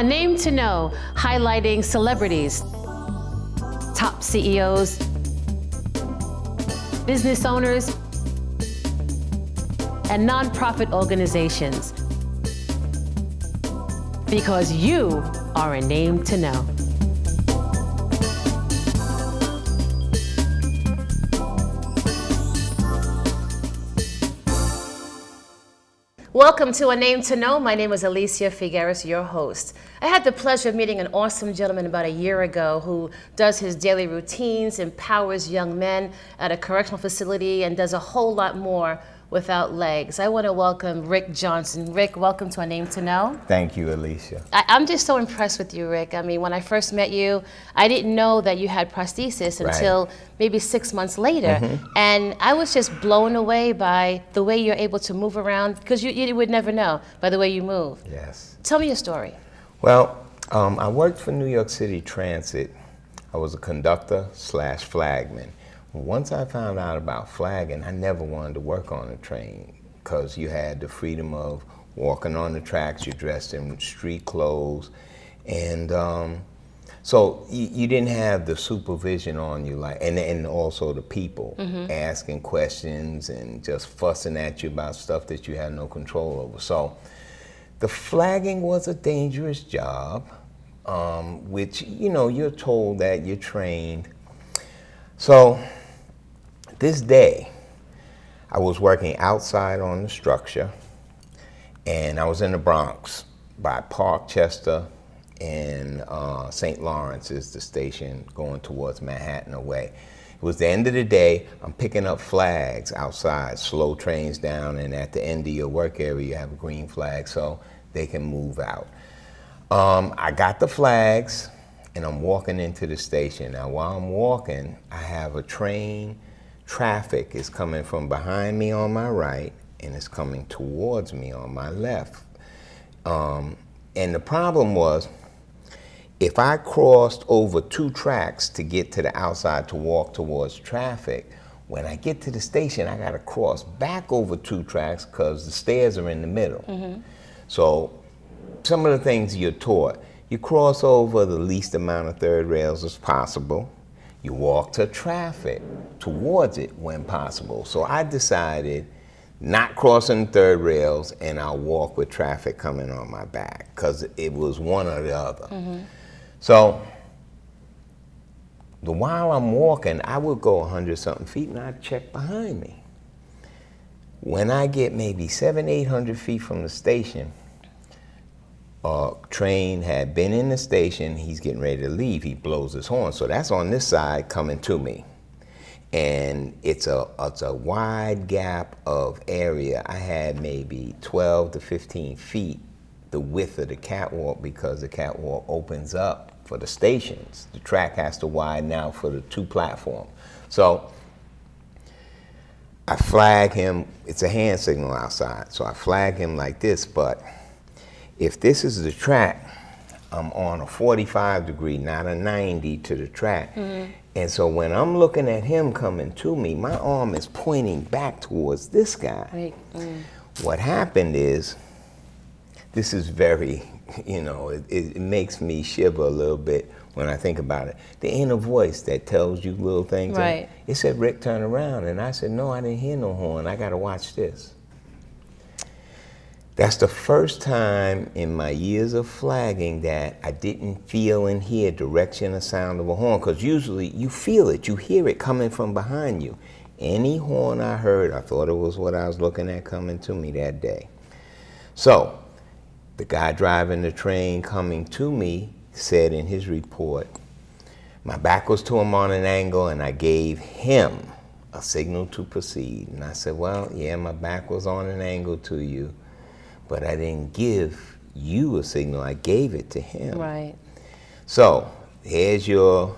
A Name to Know, highlighting celebrities, top CEOs, business owners, and nonprofit organizations. Because you are a name to know. Welcome to A Name to Know. My name is Alicia Figueres, your host. I had the pleasure of meeting an awesome gentleman about a year ago who does his daily routines, empowers young men at a correctional facility, and does a whole lot more without legs. I want to welcome Rick Johnson. Rick, welcome to A Name to Know. Thank you, Alicia. I'm just so impressed with you, Rick. I mean, when I first met you, I didn't know that you had prosthesis until maybe 6 months later. And I was just blown away by the way you're able to move around, because you would never know by the way you move. Yes. Tell me your story. Well, I worked for New York City Transit. I was a conductor / flagman. Once I found out about flagging, I never wanted to work on a train because you had the freedom of walking on the tracks, you're dressed in street clothes, and so you didn't have the supervision on you, and also the people asking questions and just fussing at you about stuff that you had no control over. So the flagging was a dangerous job, which, you know, you're told that you're trained. So this day, I was working outside on the structure, and I was in the Bronx by Parkchester and St. Lawrence is the station going towards Manhattan away. It was the end of the day. I'm picking up flags outside, slow trains down, and at the end of your work area, you have a green flag so they can move out. I got the flags, and I'm walking into the station. Now, while I'm walking, I have a train. Traffic is coming from behind me on my right, and it's coming towards me on my left. And the problem was, if I crossed over 2 tracks to get to the outside to walk towards traffic, when I get to the station, I gotta cross back over 2 tracks because the stairs are in the middle. So some of the things you're taught, you cross over the least amount of third rails as possible. You walk to traffic towards it when possible. So I decided not crossing third rails, and I'll walk with traffic coming on my back, because it was one or the other. So while I'm walking, I would go 100-something feet, and I'd check behind me. When I get maybe 700-800 feet from the station, train had been in the station, he's getting ready to leave, he blows his horn. So that's on this side coming to me. And it's a wide gap of area. I had maybe 12 to 15 feet the width of the catwalk, because the catwalk opens up for the stations. The track has to widen out for the 2 platforms. So I flag him, it's a hand signal outside, so I flag him like this, but if this is the track, I'm on a 45 degree, not a 90 to the track. And so when I'm looking at him coming to me, my arm is pointing back towards this guy. What happened is, this is very, you know, it makes me shiver a little bit when I think about it. The inner voice that tells you little things. It said, Rick, turn around. And I said, no, I didn't hear no horn. I got to watch this. That's the first time in my years of flagging that I didn't feel and hear direction or sound of a horn, because usually you feel it, you hear it coming from behind you. Any horn I heard, I thought it was what I was looking at coming to me that day. So the guy driving the train coming to me said in his report, my back was to him on an angle, and I gave him a signal to proceed. And I said, well, yeah, my back was on an angle to you, but I didn't give you a signal, I gave it to him. So there's your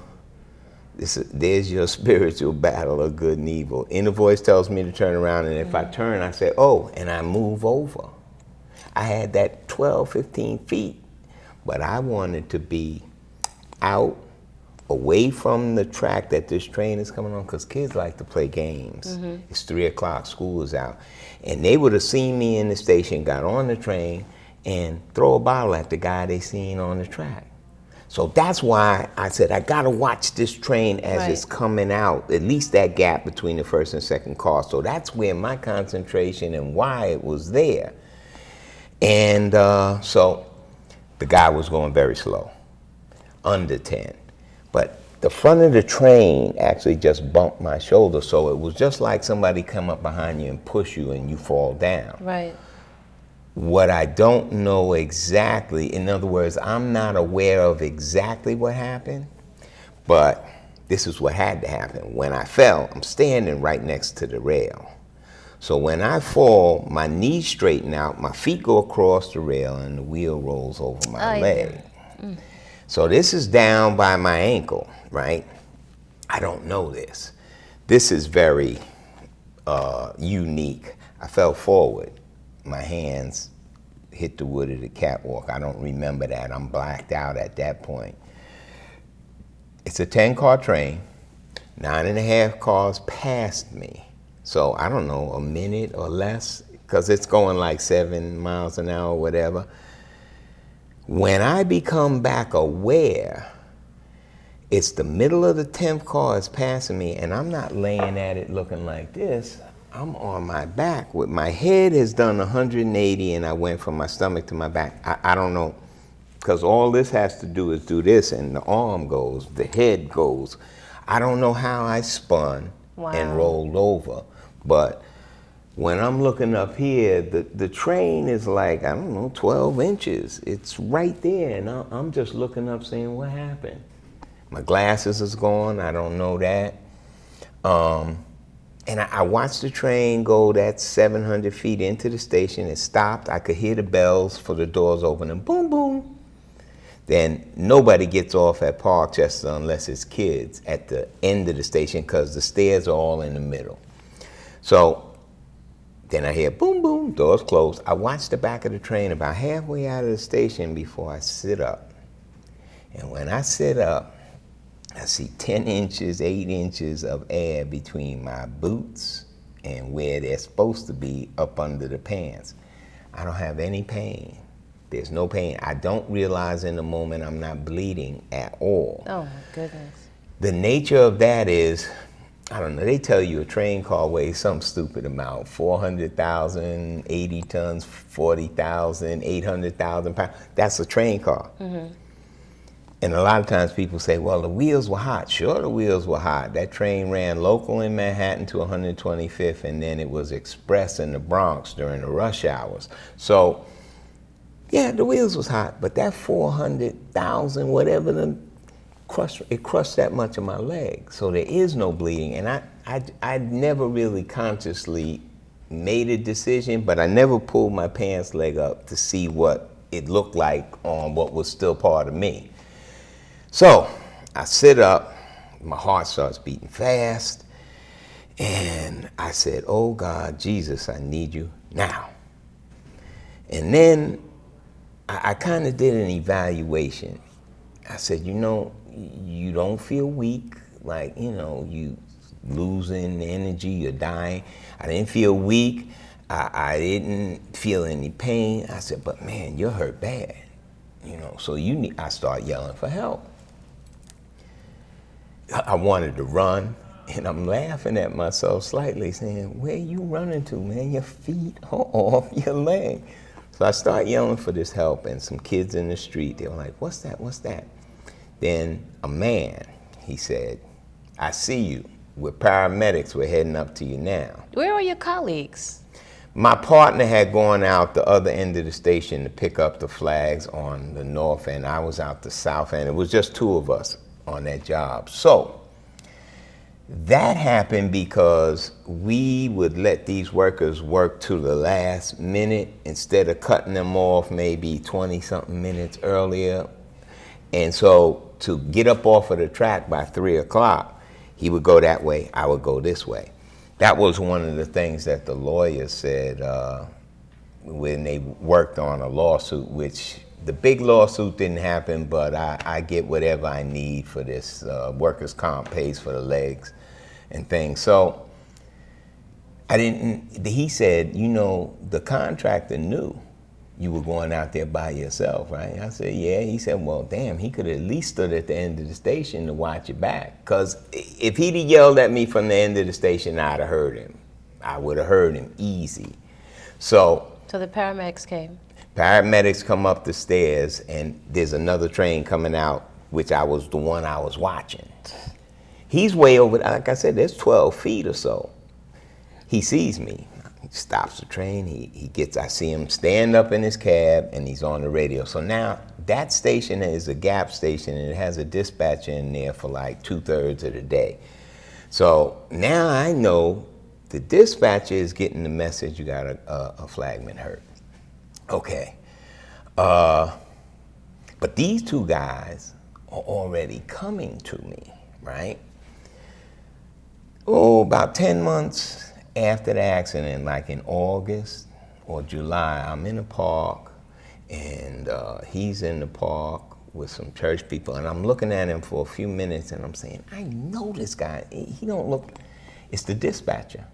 spiritual battle of good and evil. Inner voice tells me to turn around, and if I turn, I say, oh, and I move over. I had that 12, 15 feet, but I wanted to be out, away from the track that this train is coming on, because kids like to play games. It's 3 o'clock, school is out. And they would have seen me in the station, got on the train, and throw a bottle at the guy they seen on the track. So that's why I said, I gotta watch this train as Right. it's coming out, at least that gap between the first and second car. So that's where my concentration and why it was there. And so the guy was going very slow, under 10. But the front of the train actually just bumped my shoulder, so it was just like somebody come up behind you and push you and you fall down. Right. What I don't know exactly, in other words, I'm not aware of exactly what happened, but this is what had to happen. When I fell, I'm standing right next to the rail. So when I fall, my knees straighten out, my feet go across the rail, and the wheel rolls over my leg. So this is down by my ankle, right? I don't know this. This is very unique. I fell forward. My hands hit the wood of the catwalk. I don't remember that. I'm blacked out at that point. It's a 10-car train. 9.5 cars passed me. So I don't know, a minute or less, because it's going like 7 miles an hour, whatever. When I become back aware, it's the middle of the 10th car is passing me, and I'm not laying at it looking like this. I'm on my back. With my head has done 180, and I went from my stomach to my back. I don't know, because all this has to do is do this, and the arm goes, the head goes. I don't know how I spun and rolled over, but when I'm looking up here, the train is like, I don't know, 12 inches. It's right there, and I'm just looking up saying, what happened? My glasses is gone, I don't know that. And I watched the train go that 700 feet into the station. It stopped. I could hear the bells for the doors opening. Boom, boom. Then nobody gets off at Parkchester unless it's kids at the end of the station, because the stairs are all in the middle. So then I hear boom, boom, doors closed. I watch the back of the train about halfway out of the station before I sit up. And when I sit up, I see 10 inches, 8 inches of air between my boots and where they're supposed to be up under the pants. I don't have any pain. There's no pain. I don't realize in the moment I'm not bleeding at all. Oh my goodness. The nature of that is, I don't know, they tell you a train car weighs some stupid amount, 400,000, 80 tons, 40,000, 800,000 pounds. That's a train car. Mm-hmm. And a lot of times people say, well, the wheels were hot. Sure, the wheels were hot. That train ran local in Manhattan to 125th, and then it was express in the Bronx during the rush hours. So, yeah, the wheels was hot, but that 400,000, whatever, it crushed that much of my leg. So there is no bleeding. And I never really consciously made a decision, but I never pulled my pants leg up to see what it looked like on what was still part of me. So I sit up, my heart starts beating fast, and I said, oh God, Jesus, I need you now. And then I kind of did an evaluation. I said, you know, you don't feel weak, like, you know, you losing energy, you're dying. I didn't feel weak. I didn't feel any pain. I said, but man, you're hurt bad, you know, so I start yelling for help. I wanted to run, and I'm laughing at myself slightly, saying, where you running to, man? Your feet are off your leg. So I start yelling for this help, and some kids in the street, they were like, what's that, what's that? Then a man, he said, I see you. We're paramedics, we're heading up to you now. Where are your colleagues? My partner had gone out the other end of the station to pick up the flags on the north end. I was out the south end. It was just two of us on that job. So that happened because we would let these workers work to the last minute instead of cutting them off maybe 20-something minutes earlier. And so to get up off of the track by 3 o'clock, he would go that way, I would go this way. That was one of the things that the lawyer said when they worked on a lawsuit, which the big lawsuit didn't happen, but I get whatever I need for this. Workers' comp pays for the legs and things. So he said, you know, the contractor knew you were going out there by yourself, right? I said, yeah. He said, well, damn, he could have at least stood at the end of the station to watch it back. Because if he'd have yelled at me from the end of the station, I'd have heard him. I would have heard him easy. So the paramedics came. Paramedics come up the stairs, and there's another train coming out, which I was the one I was watching. He's way over, like I said, there's 12 feet or so. He sees me. He stops the train. I see him stand up in his cab, and he's on the radio. So now that station is a gap station, and it has a dispatcher in there for like 2/3 of the day. So now I know the dispatcher is getting the message, you got a flagman hurt. Okay. But these two guys are already coming to me, right? Oh, about 10 months after the accident, like in August or July, I'm in the park, and he's in the park with some church people, and I'm looking at him for a few minutes, and I'm saying, I know this guy. He don't look. It's the dispatcher.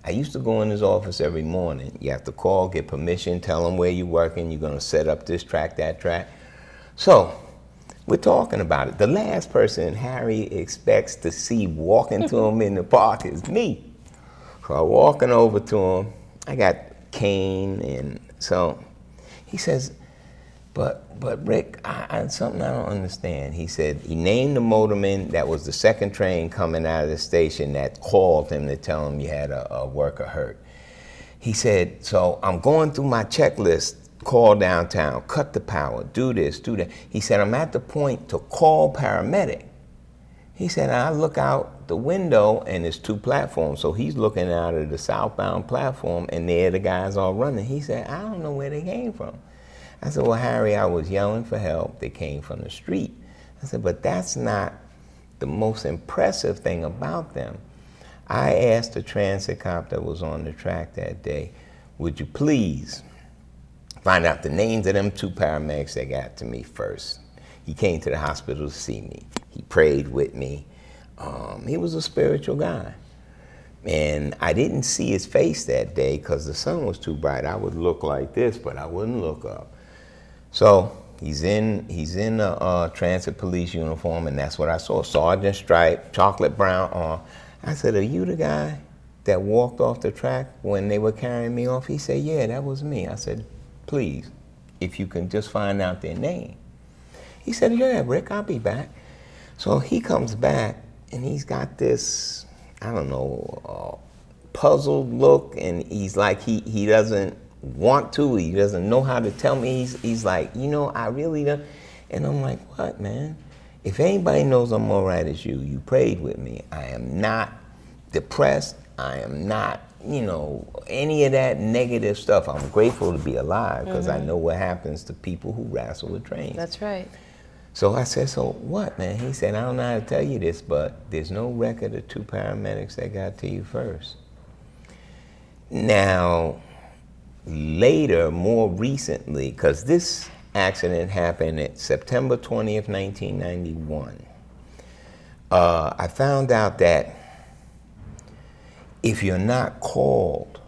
I used to go in his office every morning. You have to call, get permission, tell him where you're working, you're going to set up this track, that track. So we're talking about it. The last person Harry expects to see walking to him in the park is me. So I'm walking over to him. I got cane, and so he says, but Rick, something I don't understand. He said he named the motorman that was the second train coming out of the station that called him to tell him you had a worker hurt. He said, so I'm going through my checklist, call downtown, cut the power, do this, do that. He said, I'm at the point to call paramedic. He said, I look out the window, and there's two platforms. So he's looking out of the southbound platform, and there the guys are running. He said, I don't know where they came from. I said, well, Harry, I was yelling for help. They came from the street. I said, but that's not the most impressive thing about them. I asked the transit cop that was on the track that day, would you please find out the names of them two paramedics that got to me first? He came to the hospital to see me. He prayed with me. He was a spiritual guy. And I didn't see his face that day because the sun was too bright. I would look like this, but I wouldn't look up. So he's in a transit police uniform, and that's what I saw. Sergeant stripe, chocolate brown arm. I said, are you the guy that walked off the track when they were carrying me off? He said, yeah, that was me. I said, please, if you can just find out their name. He said, yeah, Rick, I'll be back. So he comes back, and he's got this, I don't know, puzzled look, and he's like, he doesn't want to, he doesn't know how to tell me. He's like, I really don't. And I'm like, what, man? If anybody knows I'm all right as you prayed with me. I am not depressed. I am not, any of that negative stuff. I'm grateful to be alive because I know what happens to people who wrestle with trains. That's right. So I said, so what, man? He said, I don't know how to tell you this, but there's no record of two paramedics that got to you first. Now, later, more recently, because this accident happened at September 20th, 1991, I found out that if you're not called,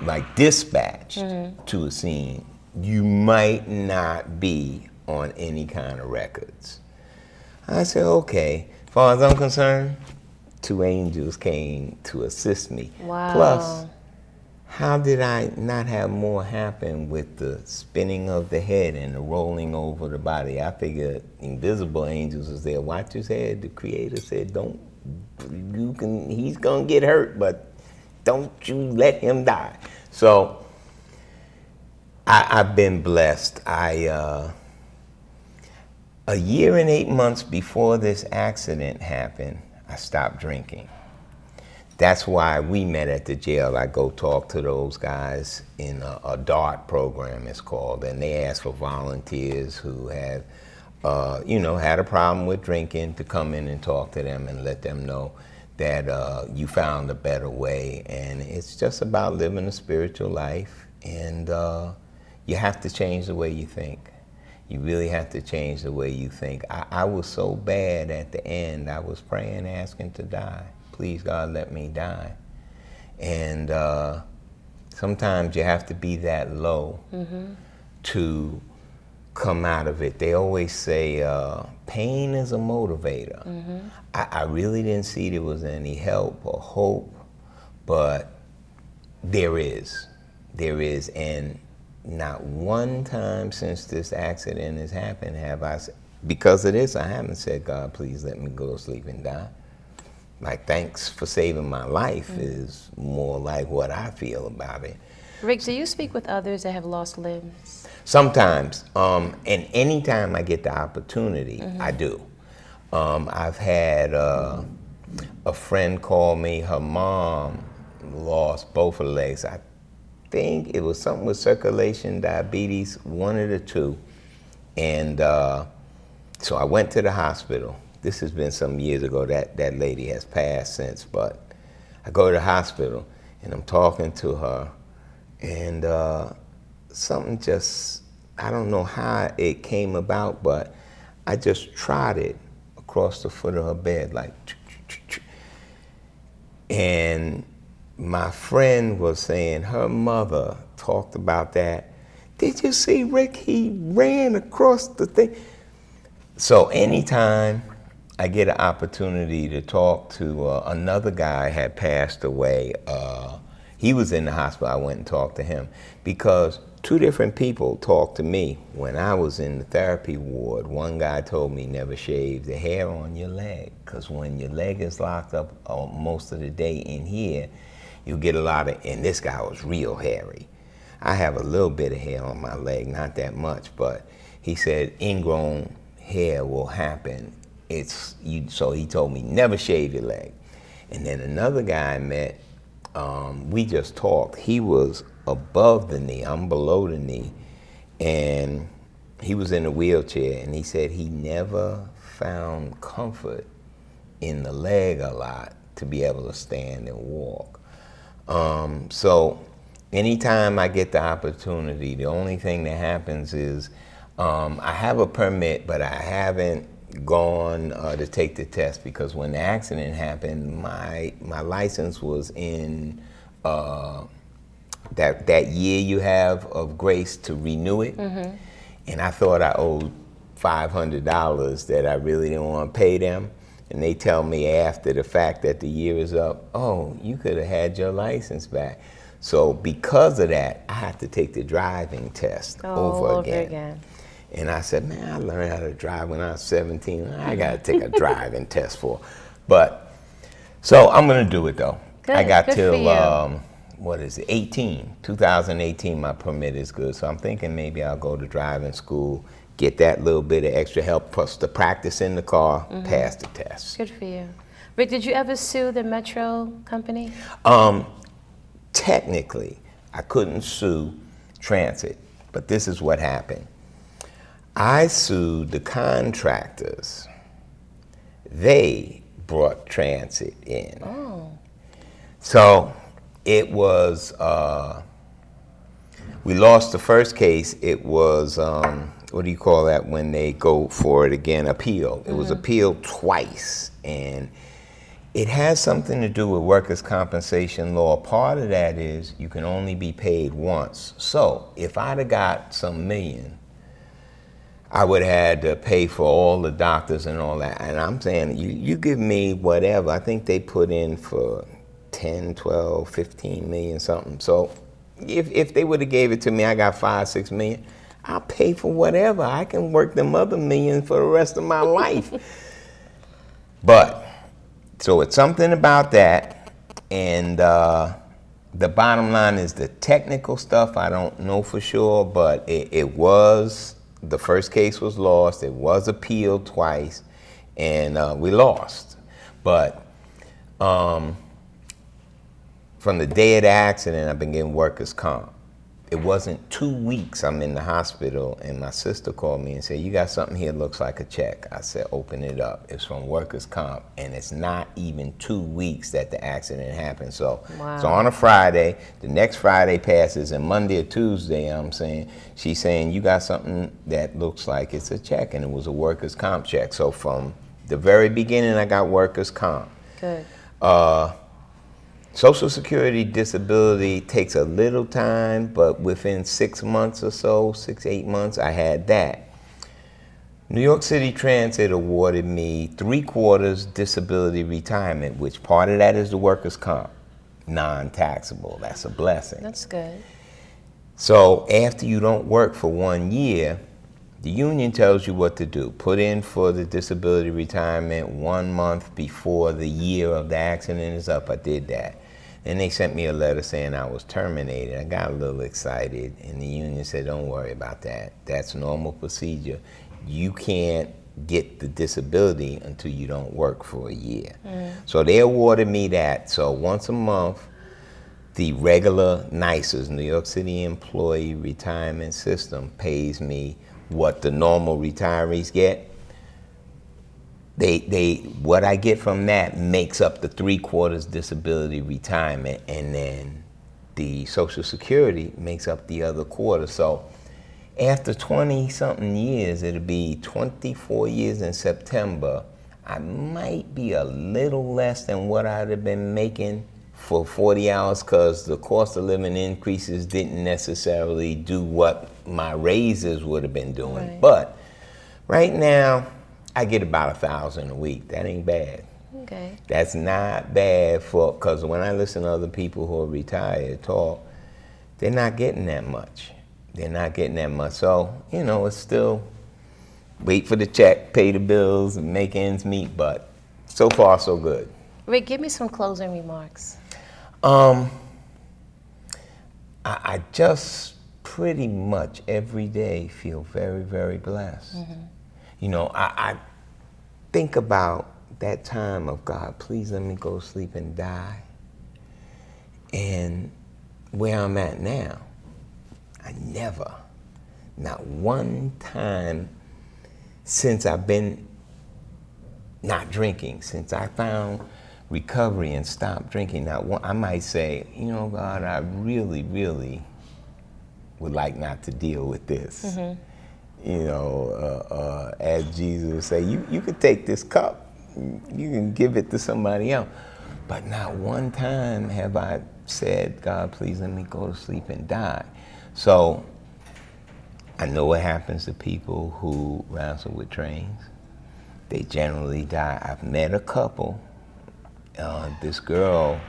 like dispatched to a scene, you might not be on any kind of records. I said, okay. As far as I'm concerned, two angels came to assist me. Wow. Plus, how did I not have more happen with the spinning of the head and the rolling over the body? I figured invisible angels was there. Watch his head. The Creator said, he's gonna get hurt, but don't you let him die. So I've been blessed. A year and 8 months before this accident happened, I stopped drinking. That's why we met at the jail. I go talk to those guys in a DART program, it's called, and they ask for volunteers who have, had a problem with drinking to come in and talk to them and let them know that you found a better way. And it's just about living a spiritual life, and you have to change the way you think. You really have to change the way you think. I was so bad at the end, I was praying, asking to die. Please, God, let me die. And sometimes you have to be that low to come out of it. They always say pain is a motivator. I really didn't see there was any help or hope, but there is. And not one time since this accident has happened have I, because of this, I haven't said, God, please let me go to sleep and die. Like, thanks for saving my life is more like what I feel about it. Rick, do you speak with others that have lost limbs? Sometimes, and anytime I get the opportunity, I do. I've had a friend call me, her mom lost both her legs. I think it was something with circulation, diabetes, one of the two. And so I went to the hospital. This has been some years ago. That lady has passed since, but I go to the hospital and I'm talking to her, and something just, I don't know how it came about, but I just trotted across the foot of her bed, like, and my friend was saying her mother talked about that. Did you see Rick? He ran across the thing. So anytime I get an opportunity to talk to another guy had passed away, he was in the hospital, I went and talked to him, because two different people talked to me when I was in the therapy ward. One guy told me never shave the hair on your leg, because when your leg is locked up most of the day in here, you get a lot of, and this guy was real hairy. I have a little bit of hair on my leg, not that much, but he said ingrown hair will happen. So he told me never shave your leg. And then another guy I met, we just talked. He was above the knee, I'm below the knee, and he was in a wheelchair, and he said he never found comfort in the leg a lot to be able to stand and walk. So anytime I get the opportunity, the only thing that happens is I have a permit, but I haven't gone to take the test, because when the accident happened, my license was in that year you have of grace to renew it, and I thought I owed $500 that I really didn't want to pay them, and they tell me after the fact that the year is up, oh, you could have had your license back. So because of that, I had to take the driving test over again. And I said, man, I learned how to drive when I was 17. I got to take a driving test for. But, so I'm going to do it, though. Good, I got good till, 2018, my permit is good. So I'm thinking maybe I'll go to driving school, get that little bit of extra help, plus the practice in the car, pass the test. Good for you. Rick, did you ever sue the Metro company? Technically, I couldn't sue Transit, but this is what happened. I sued the contractors. They brought Transit in. Oh. So it was, we lost the first case. It was, what do you call that when they go for it again? Appeal. It was appealed twice. And it has something to do with workers' compensation law. Part of that is you can only be paid once. So if I'd have got some million, I would have had to pay for all the doctors and all that. And I'm saying, you give me whatever. I think they put in for 10, 12, 15 million something. So if they would have gave it to me, I got 5, 6 million, I'll pay for whatever. I can work them other millions for the rest of my life. But, so it's something about that. And the bottom line is the technical stuff, I don't know for sure, but it was, the first case was lost, it was appealed twice, and we lost. But from the day of the accident, I've been getting workers' comp. It wasn't 2 weeks I'm in the hospital, and my sister called me and said, you got something here that looks like a check. I said, open it up. It's from workers' comp, and it's not even 2 weeks that the accident happened. So, wow. So on a Friday, the next Friday passes, and Monday or Tuesday, she's saying, you got something that looks like it's a check, and it was a workers' comp check. So from the very beginning, I got workers' comp. Good. Social Security disability takes a little time, but within 6 months or so, 6, 8 months, I had that. New York City Transit awarded me 3/4 disability retirement, which part of that is the workers' comp, non-taxable. That's a blessing. That's good. So after you don't work for 1 year, the union tells you what to do. Put in for the disability retirement 1 month before the year of the accident is up. I did that. Then they sent me a letter saying I was terminated. I got a little excited, and the union said, don't worry about that. That's normal procedure. You can't get the disability until you don't work for a year. So they awarded me that. So once a month, the regular NYCERS, New York City Employee Retirement System, pays me what the normal retirees get. What I get from that makes up the 3/4 disability retirement, and then the Social Security makes up the other quarter. So after 20-something years, it'll be 24 years in September, I might be a little less than what I'd have been making for 40 hours because the cost of living increases didn't necessarily do what my raises would have been doing. Right. But right now, I get about $1,000 a week. That ain't bad. Okay. That's not bad because when I listen to other people who are retired talk, they're not getting that much. They're not getting that much. So, it's still wait for the check, pay the bills, and make ends meet. But so far, so good. Rick, give me some closing remarks. I just pretty much every day feel very, very blessed. I think about that time of God, please let me go to sleep and die. And where I'm at now, I never, not one time since I've been not drinking, since I found recovery and stopped drinking, now I might say, God, I really, really would like not to deal with this. As Jesus would say, you could take this cup, you can give it to somebody else. But not one time have I said, God, please let me go to sleep and die. So I know what happens to people who wrestle with trains. They generally die. I've met a couple. This girl,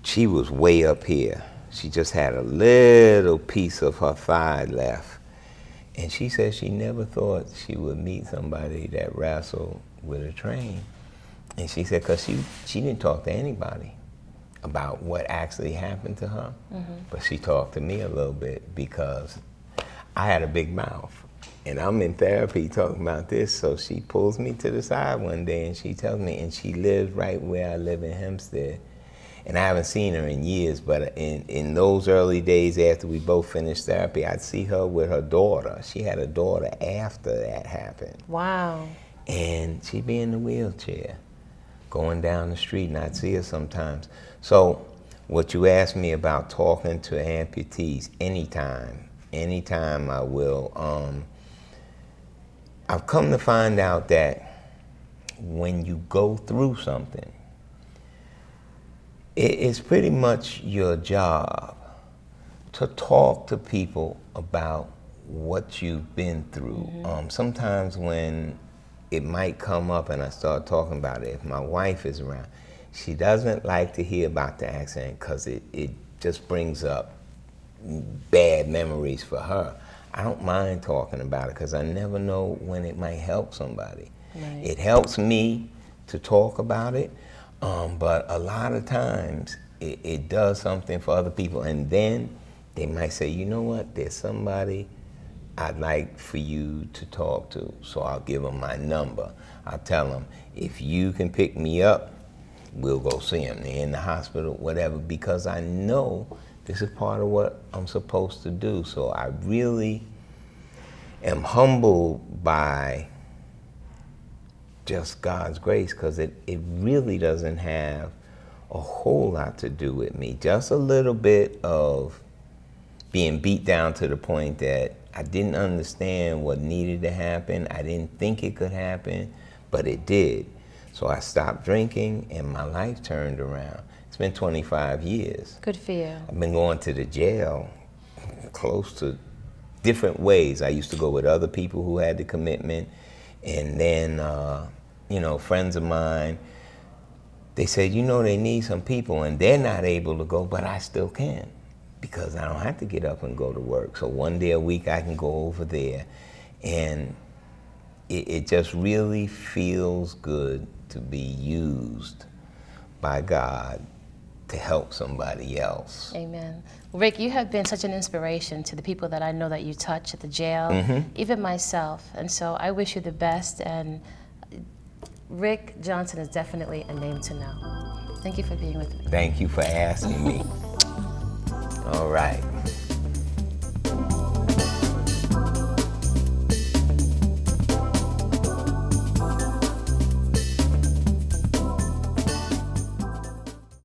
she was way up here. She just had a little piece of her thigh left. And she said she never thought she would meet somebody that wrestled with a train. And she said, because she didn't talk to anybody about what actually happened to her. But she talked to me a little bit because I had a big mouth. And I'm in therapy talking about this, so she pulls me to the side one day and she tells me, and she lives right where I live in Hempstead. And I haven't seen her in years, but in those early days after we both finished therapy, I'd see her with her daughter. She had a daughter after that happened. Wow. And she'd be in the wheelchair going down the street, and I'd see her sometimes. So what you asked me about talking to amputees, anytime I will. I've come to find out that when you go through something, it's pretty much your job to talk to people about what you've been through. Sometimes when it might come up and I start talking about it, if my wife is around, she doesn't like to hear about the accident because it just brings up bad memories for her. I don't mind talking about it because I never know when it might help somebody. Right. It helps me to talk about it, but a lot of times it does something for other people, and then they might say, you know what, there's somebody I'd like for you to talk to. So I'll give them my number. I'll tell them, if you can pick me up, we'll go see them. They're in the hospital, whatever, because I know this is part of what I'm supposed to do. So I really am humbled by just God's grace, because it really doesn't have a whole lot to do with me. Just a little bit of being beat down to the point that I didn't understand what needed to happen. I didn't think it could happen, but it did. So I stopped drinking and my life turned around. It's been 25 years. Good for you. I've been going to the jail close to different ways. I used to go with other people who had the commitment, and then, you know, friends of mine, they said, you know, they need some people, and they're not able to go, but I still can, because I don't have to get up and go to work. So one day a week I can go over there, and it just really feels good to be used by God to help somebody else. Amen. Rick, you have been such an inspiration to the people that I know that you touch at the jail, even myself. And so I wish you the best. And Rick Johnson is definitely a name to know. Thank you for being with me. Thank you for asking me. All right.